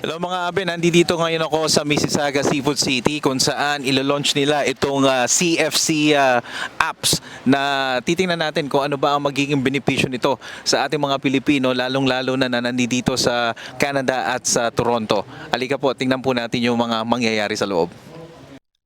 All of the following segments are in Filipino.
Hello mga abe, nandito ngayon ako sa Mississauga Seafood City kung saan ilo-launch nila itong CFC apps na titingnan natin kung ano ba ang magiging benepisyo nito sa ating mga Pilipino lalong-lalo na nandito sa Canada at sa Toronto. Halika po, tingnan po natin yung mga mangyayari sa loob.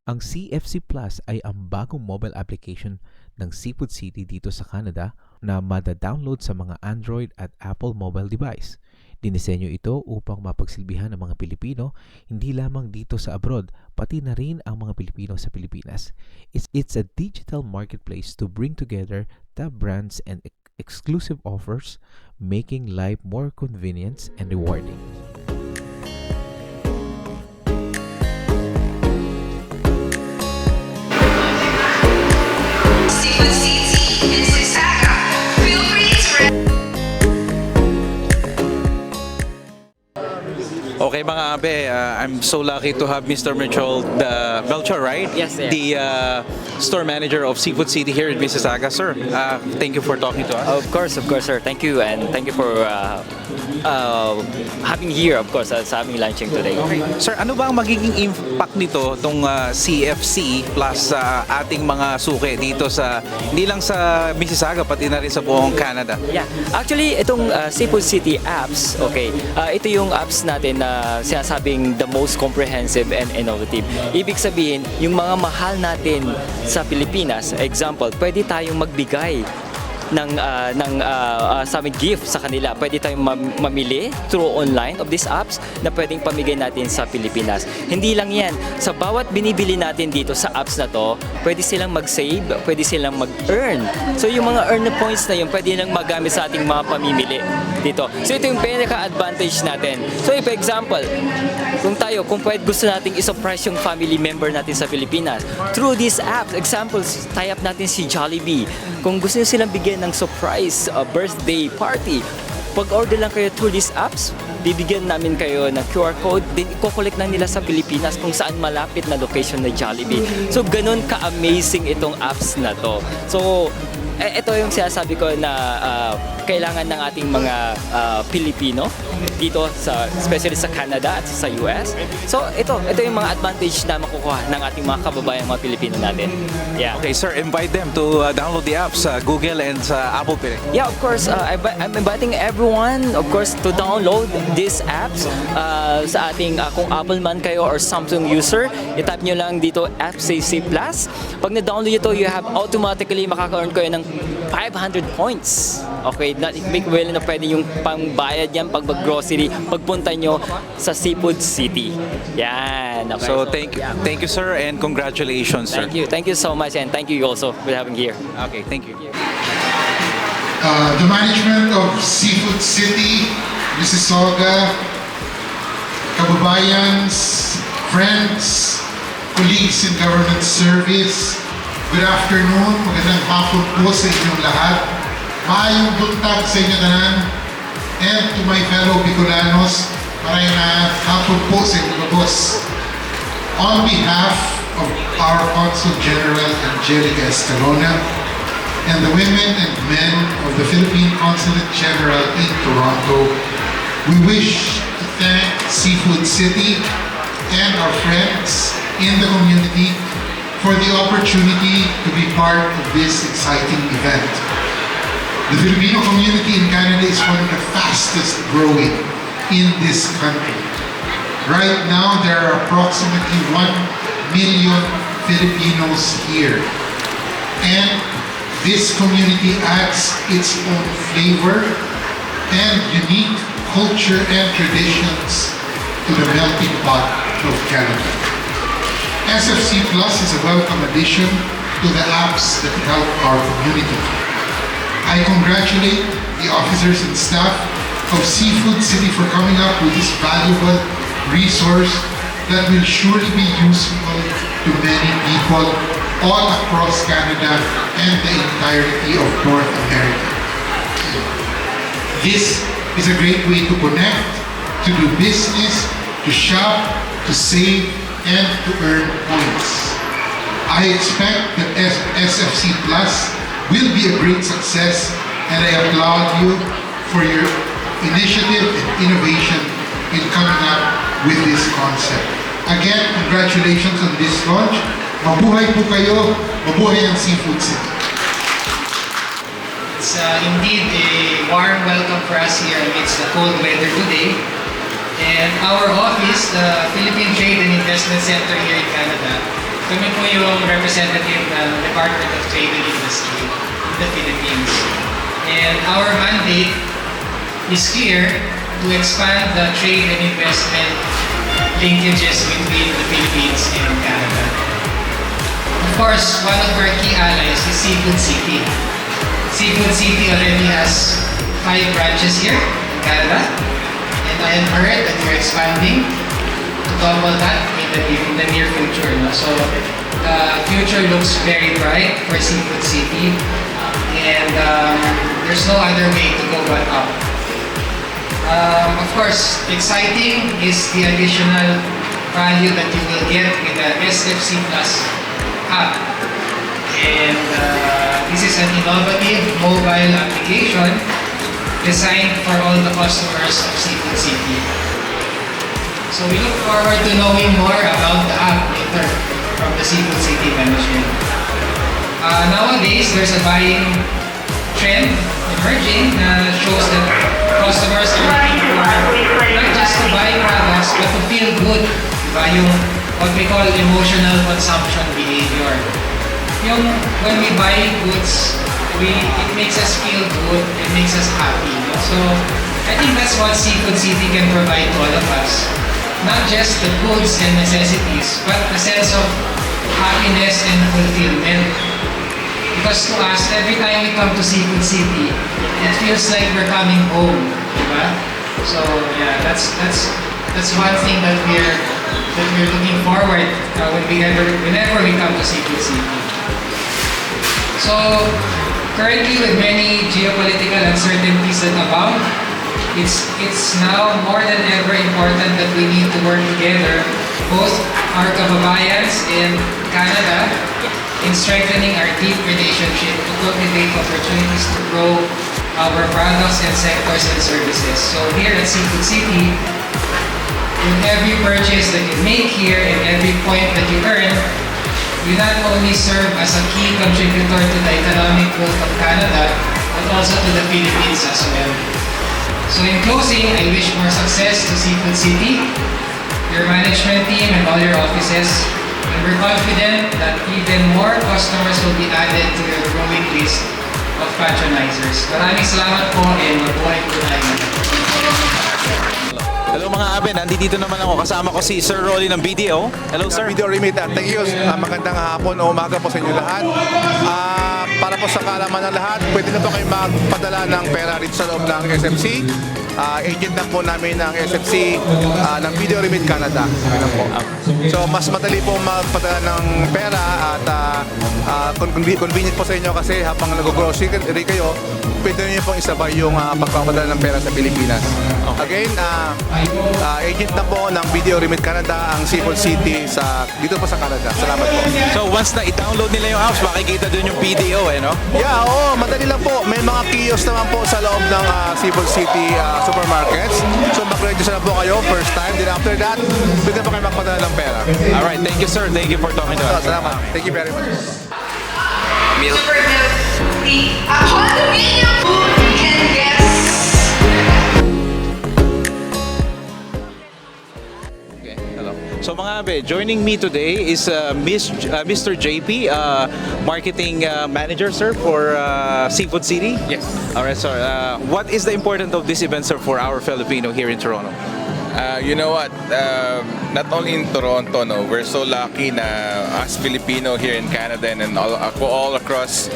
Ang CFC Plus ay ang bagong mobile application ng Seafood City dito sa Canada na mada-download sa mga Android at Apple mobile device. Dinisenyo ito upang mapagsilbihan ng mga Pilipino hindi lamang dito sa abroad, pati na rin ang mga Pilipino sa Pilipinas. It's a digital marketplace to bring together top brands and exclusive offers, making life more convenient and rewarding. Seafood City in Mississauga. Feel free to Okay mga abe, I'm so lucky to have Mr. Melchor, right? Yes, sir. The store manager of Seafood City here in Mississauga. Sir, thank you for talking to us. Of course, sir. Thank you, and thank you for having here, of course, sa aming launching today. Sir, ano ba ang magiging impact nito itong CFC plus sa ating mga suke dito sa, hindi lang sa Mississauga, pati na rin sa buong Canada? Yeah, actually, itong Seafood City apps, okay, ito yung apps natin na sinasabing the most comprehensive and innovative. Ibig sabihin, yung mga mahal natin sa Pilipinas, example, pwede tayong magbigay ng sa gift sa kanila. Pwede tayong mamili through online of these apps na pwedeng pamigay natin sa Pilipinas. Hindi lang yan. Sa bawat binibili natin dito sa apps na to, pwede silang mag-save, pwede silang mag-earn. So yung mga earn points na yun, pwede lang magamit sa ating mga pamimili dito. So ito yung pinaka-advantage natin. So if example, kung pwede gusto nating isurprise yung family member natin sa Pilipinas, through these apps, examples, tie-up natin si Jollibee. Kung gusto nyo silang bigyan ng surprise birthday party, pag-order lang kayo through these apps, bibigyan namin kayo ng QR code, then i-collect na nila sa Pilipinas kung saan malapit na location na Jollibee. So, ganun ka-amazing itong apps na to. So, ito yung sinasabi ko na kailangan ng ating mga Pilipino dito especially sa Canada at sa US. So ito yung mga advantage na makukuha ng ating mga kababayan, mga Pilipino natin. Yeah. Okay, sir, invite them to download the apps sa Google and sa Apple Pay. Yeah, of course. I'm inviting everyone, of course, to download these apps sa ating, kung Apple man kayo or Samsung user, i-type nyo lang dito FCC Plus. Pag na-download nyo ito, you have automatically makaka-earn kayo ng 500 points. Okay, make well na pwede yung pangbayad yan pag mag-grocery pagpunta nyo sa Seafood City. Yan. Okay. So thank you sir, and congratulations sir. Thank you so much, and thank you also for having here. Okay, thank you. The management of Seafood City, Mississauga, kababayans, friends, colleagues in government service, good afternoon, magandang hapon po sa inyong lahat. Maayong buntag sa inyo tanan. And to my fellow Bicolanos, maraming hapon po sa inyong boss. On behalf of our Consul General Angelica Escalona and the women and men of the Philippine Consulate General in Toronto, we wish to thank Seafood City and our friends in the community for the opportunity to be part of this exciting event. The Filipino community in Canada is one of the fastest growing in this country. Right now, there are approximately 1 million Filipinos here. And this community adds its own flavor and unique culture and traditions to the melting pot of Canada. SFC Plus is a welcome addition to the apps that help our community. I congratulate the officers and staff of Seafood City for coming up with this valuable resource that will surely be useful to many people all across Canada and the entirety of North America. This is a great way to connect, to do business, to shop, to save, and to earn points. I expect that SFC Plus will be a great success, and I applaud you for your initiative and innovation in coming up with this concept. Again, congratulations on this launch. Mabuhay po kayo, mabuhay ang Seafood City. It's indeed a warm welcome for us here amidst the cold weather today. And our office, the Philippine Trade and Investment Center here in Canada, kami po yung representative ng Department of Trade and Industry in the Philippines. And our mandate is clear to expand the trade and investment linkages between the Philippines and Canada. Of course, one of our key allies is Seafood City. Seafood City already has 5 branches here in Canada, and I have heard that you're expanding to double that in the near future. No? So the future looks very bright for Seafood City, and there's no other way to go but up. Of course, exciting is the additional value that you will get with the SFC Plus app. And this is an innovative mobile application designed for all the customers of Seafood City. So we look forward to knowing more about the app later from the Seafood City management. Nowadays, there's a buying trend emerging that shows that customers are looking for not just to buy products but to feel good. Diba? Yung what we call emotional consumption behavior. Yung when we buy goods, it makes us feel good, it makes us happy. No? So I think that's what Seafood City can provide to all of us. Not just the goods and necessities, but the sense of happiness and fulfillment. Because to us, every time we come to Seafood City, it feels like we're coming home, diba? So yeah, that's one thing that we're looking forward whenever we come to Seafood City. So currently, with many geopolitical uncertainties that abound, it's now more than ever important that we need to work together, both our kababayans in Canada, in strengthening our deep relationship to cultivate opportunities to grow our products and sectors and services. So here at Seafood City, in every purchase that you make here and every point that you earn, you not only serve as a key contributor to the economic growth of Canada, but also to the Philippines as well. So in closing, I wish more success to Seafood City, your management team and all your offices, and we're confident that even more customers will be added to your growing list of patronizers. Maraming salamat po and mabuhay po tayo. Hello mga Abe, nandito naman ako. Kasama ko si Sir Rolly ng BDO. Hello sir. Video Remit. Thank you. Magandang hapon o umaga po sa inyo lahat. Para po sa kaalaman ng lahat, pwede na po kayo magpadala ng pera rito sa loob ng SFC. Agent na po namin ng SFC ng Video Remit Canada. Ayun po. So mas madali po magpadala ng pera at convenient po sa inyo kasi habang nag-grocery kayo, pwede nyo pong isabay yung pagpapadala ng pera sa Pilipinas. Again, agent na po ng Video Remit Canada ang Seafood City dito po sa Canada. Salamat po. So once na i-download nila yung apps, makikita dun yung BDO no? Yeah, oo, madali lang po. May mga kiosk naman po sa loob ng Seafood City supermarkets. So mag-register na po kayo first time. Then after that, pwede po kayo magpadala ng pera. Alright, thank you sir. Thank you for talking to us. Salamat. Thank you very much. Super milk. A convenient food can guess. Okay, hello. So mga Abe, joining me today is Mr. JP, marketing manager, sir, for Seafood City. Yes. All right, sir. What is the importance of this event, sir, for our Filipino here in Toronto? You know what? Not only in Toronto, no, we're so lucky na as Filipino here in Canada and all across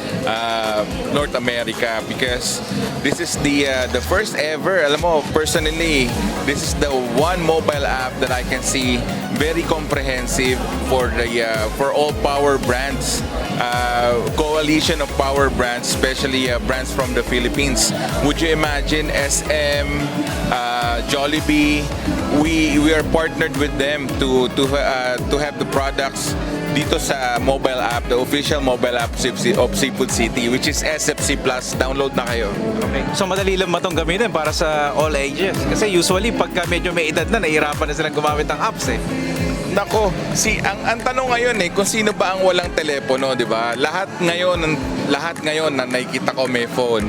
North America because this is the first ever. Alam mo, personally, this is the one mobile app that I can see very comprehensive for all power brands. Coalition of power brands, especially brands from the Philippines. Would you imagine SM, Jollibee, we are partnered with them to have the products dito sa mobile app, the official mobile app of Seafood City, which is SFC Plus. Download na kayo. Okay. So madali lang matong gamitin para sa all ages. Kasi usually pagka medyo may edad na, nahihirapan na silang gumamit ng apps eh. Nako, ang tanong ngayon kung sino ba ang walang telepono, 'di ba? Lahat ngayon na nakikita ko may phone.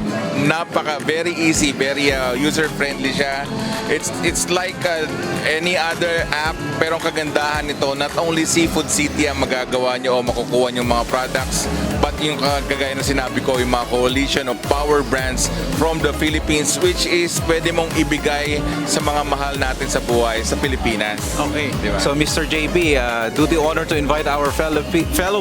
Very easy, very user friendly siya. It's like any other app, pero ang kagandahan nito, not only Seafood City ang magagawa nyo o makukuha yung mga products, but yung kagaya na sinabi ko, yung mga coalition of power brands from the Philippines, which is pwede mong ibigay sa mga mahal natin sa buhay sa Pilipinas. Okay. Diba? So Mr. JB, do the honor to invite our fellow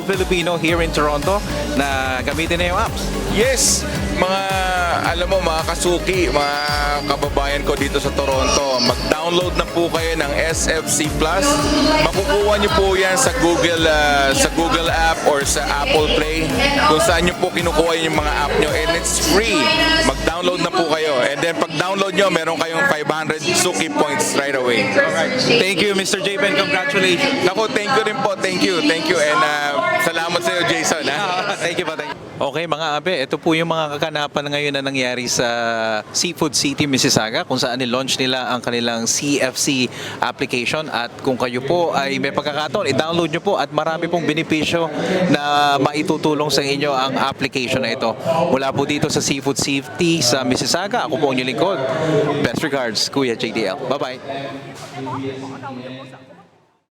Filipino here in Toronto na gamitin na yung apps. Yes, mga kasuki, mga kababayan ko dito sa Toronto, mag-download na po kayo ng SFC Plus. Makukuha niyo po yan sa Google app or sa Apple Play, kung saan niyo po kinukuha yung mga app niyo, and it's free. Mag-download na po kayo, and then pag-download niyo, meron kayong 500 Suki points right away. Thank you, Mr. JB, and congratulations. Nako, thank you rin po. Thank you. And salamat sa iyo, Jason. Thank you pa. Okay mga abe, ito po yung mga kakanapan ngayon na nangyari sa Seafood City, Mississauga, kung saan ni-launch nila ang kanilang CFC application, at kung kayo po ay may pagkakataon, i-download nyo po at marami pong benepisyo na maitutulong sa inyo ang application na ito. Mula po dito sa Seafood City sa Mississauga, ako po ang inyong lingkod. Best regards, Kuya JDL. Bye-bye.